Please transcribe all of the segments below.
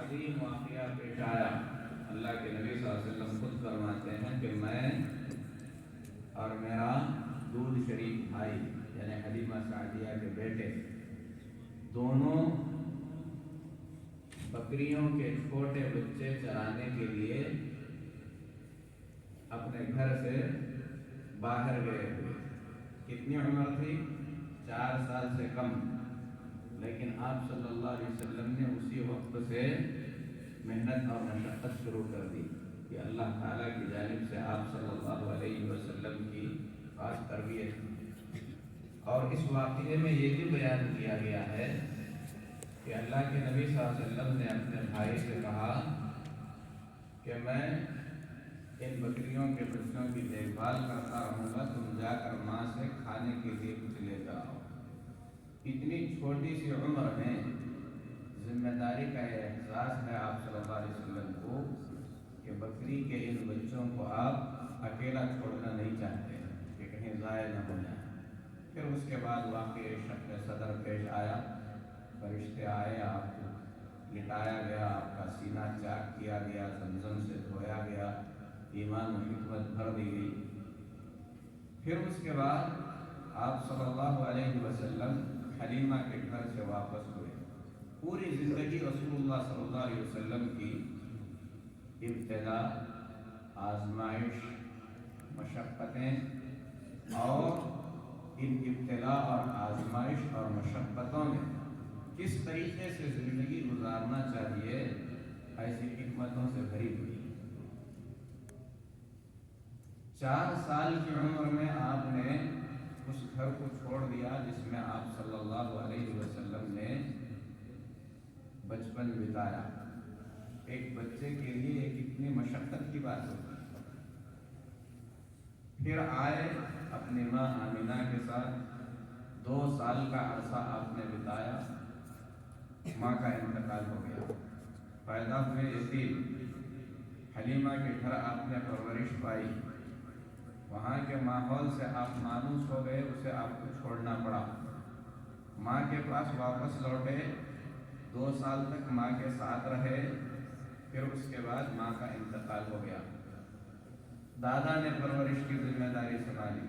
عظیم واقعہ پیش آیا۔ اللہ کے نبی صلی اللہ علیہ وسلم خود فرماتے ہیں کہ میں اور میرا دودھ شریف بھائی یعنی حلیمہ سعدیہ کے بیٹے دونوں بکریوں کے چھوٹے بچے چرانے کے لیے اپنے گھر سے باہر گئے ہوئے۔ کتنی عمر تھی؟ 4 سال سے کم، لیکن آپ صلی اللہ علیہ وسلم نے اسی وقت سے محنت اور مشقت شروع کر دی کہ اللہ تعالیٰ کی جانب سے آپ صلی اللہ علیہ وسلم کی خاص تربیت کی۔ اور اس واقعے میں یہ بھی بیان کیا گیا ہے کہ اللہ کے نبی صلی اللہ علیہ وسلم نے اپنے بھائی سے کہا کہ میں ان بکریوں کے بچوں کی دیکھ بھال کرتا رہوں گا، تم جا کر ماں سے کھانے کے لیے کچھ لے کر آؤ۔ اتنی چھوٹی سی عمر میں ذمہ داری کا یہ احساس ہے آپ صلی اللہ علیہ وسلم کو کہ بکری کے ان بچوں کو آپ اکیلا چھوڑنا نہیں چاہتے کہ کہیں ضائع نہ ہو جائیں۔ پھر اس کے بعد واقعی شق صدر پیش آیا، فرشتے آئے، آپ کو لٹایا گیا، آپ کا سینہ چاک کیا گیا، زمزم سے دھویا گیا، ایمان و حکمت بھر دی گئی۔ پھر اس کے بعد آپ صلی اللہ علیہ وسلم حلیمہ کے گھر سے واپس ہوئے۔ پوری زندگی رسول اللہ صلی اللہ علیہ وسلم کی ابتلا، آزمائش، مشقتیں، اور ان ابتلا اور آزمائش اور مشقتوں میں کس طریقے سے زندگی گزارنا چاہیے، ایسی حکمتوں سے بھری ہوئی۔ 4 سال کی عمر میں آپ نے اس گھر کو چھوڑ دیا جس میں آپ صلی اللہ علیہ وسلم نے بچپن بتایا۔ ایک بچے کے لیے یہ کتنی مشقت کی بات ہوتی ہے۔ پھر آئے اپنی ماں آمینہ کے ساتھ، 2 سال کا عرصہ آپ نے بتایا، ماں کا انتقال ہو گیا، پیدا ہوئے یتیم، حلیمہ کے گھر آپ نے پرورش پائی، وہاں کے ماحول سے آپ مانوس ہو گئے، اسے آپ کو چھوڑنا پڑا، ماں کے پاس واپس لوٹے، 2 سال تک ماں کے ساتھ رہے، پھر اس کے بعد ماں کا انتقال ہو گیا۔ دادا نے پرورش کی ذمہ داری سنبھالی،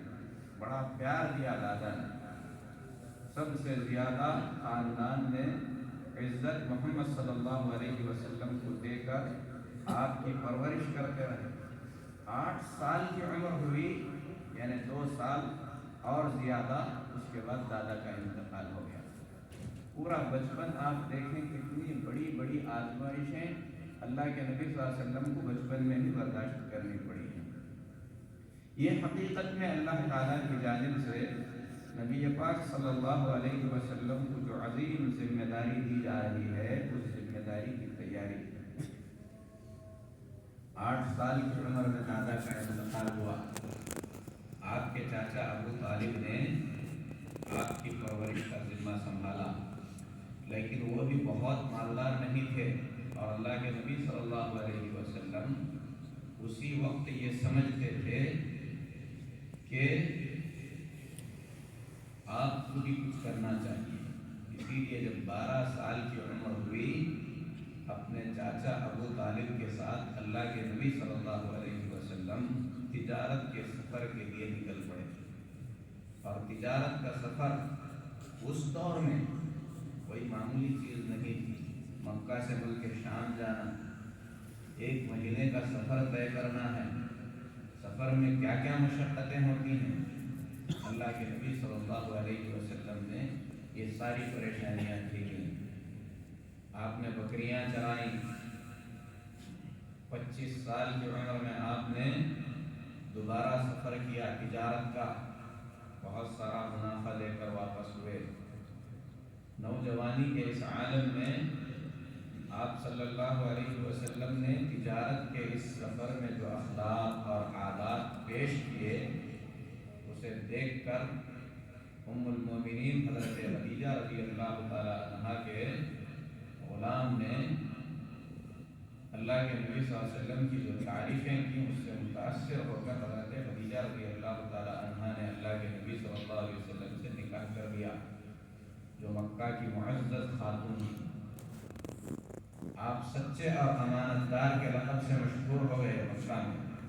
بڑا پیار دیا دادا نے، سب سے زیادہ خاندان نے عزت محمد صلی اللہ علیہ وسلم کو دے کر آپ کی پرورش کرتے رہے۔ 8 سال کی عمر ہوئی، یعنی 2 سال اور زیادہ، اس کے بعد دادا کا انتقال ہو گیا۔ پورا بچپن آپ دیکھیں کتنی بڑی بڑی آزمائشیں اللہ کے نبی صلی اللہ علیہ وسلم کو بچپن میں ہی برداشت کرنی پڑی ہیں۔ یہ حقیقت میں اللہ تعالیٰ کی جانب سے نبی پاک صلی اللہ علیہ وسلم کو جو عظیم ذمہ داری دی جا رہی ہے، اس ذمہ داری کی تیاری۔ 8 سال کی عمر میں دادا کا انتقال ہوا۔ آپ کے چاچا ابو طالب نے آپ کی پرورش کا ذمہ سنبھالا، لیکن وہ بھی بہت مالدار نہیں تھے، اور اللہ کے نبی صلی اللہ علیہ وسلم اسی وقت یہ سمجھتے تھے کہ آپ کو بھی کچھ کرنا چاہیے۔ اسی لیے جب 12 سال کی عمر ہوئی، اپنے چاچا ابو طالب کے ساتھ اللہ کے نبی صلی اللہ علیہ وسلم تجارت کے سفر کے لیے نکل پڑے۔ اور تجارت کا سفر اس دور میں کوئی معمولی چیز نہیں تھی۔ مکہ سے ملک شام جانا، 1 مہینے کا سفر طے کرنا ہے، سفر میں کیا کیا مشقتیں ہوتی ہیں، اللہ کے نبی صلی اللہ علیہ وسلم نے یہ ساری پریشانیاں جھیلیں۔ آپ نے بکریاں چرائیں، 25 سال کی عمر میں آپ نے دوبارہ سفر کیا تجارت کا، بہت سارا منافع لے کر واپس ہوئے۔ نوجوانی کے اس عالم میں آپ صلی اللہ علیہ وسلم نے تجارت کے اس سفر میں جو اخلاق اور عادات پیش کیے، اسے دیکھ کر ام المومنین حضرت خدیجہ رضی اللہ تعالی عنہا کے غلام نے اللہ کے نبی صلی اللہ علیہ وسلم کی جو تعریفیں کی، اس سے متاثر ہو کر حضرت خدیجہ رضی اللہ تعالی عنہا نے اللہ کے نبی صلی اللہ علیہ وسلم سے نکاح کر دیا، جو مکہ کی معزز خاتون تھی۔ آپ سچے اور امانت دار کے لقب سے مشہور ہو گئے مکہ میں،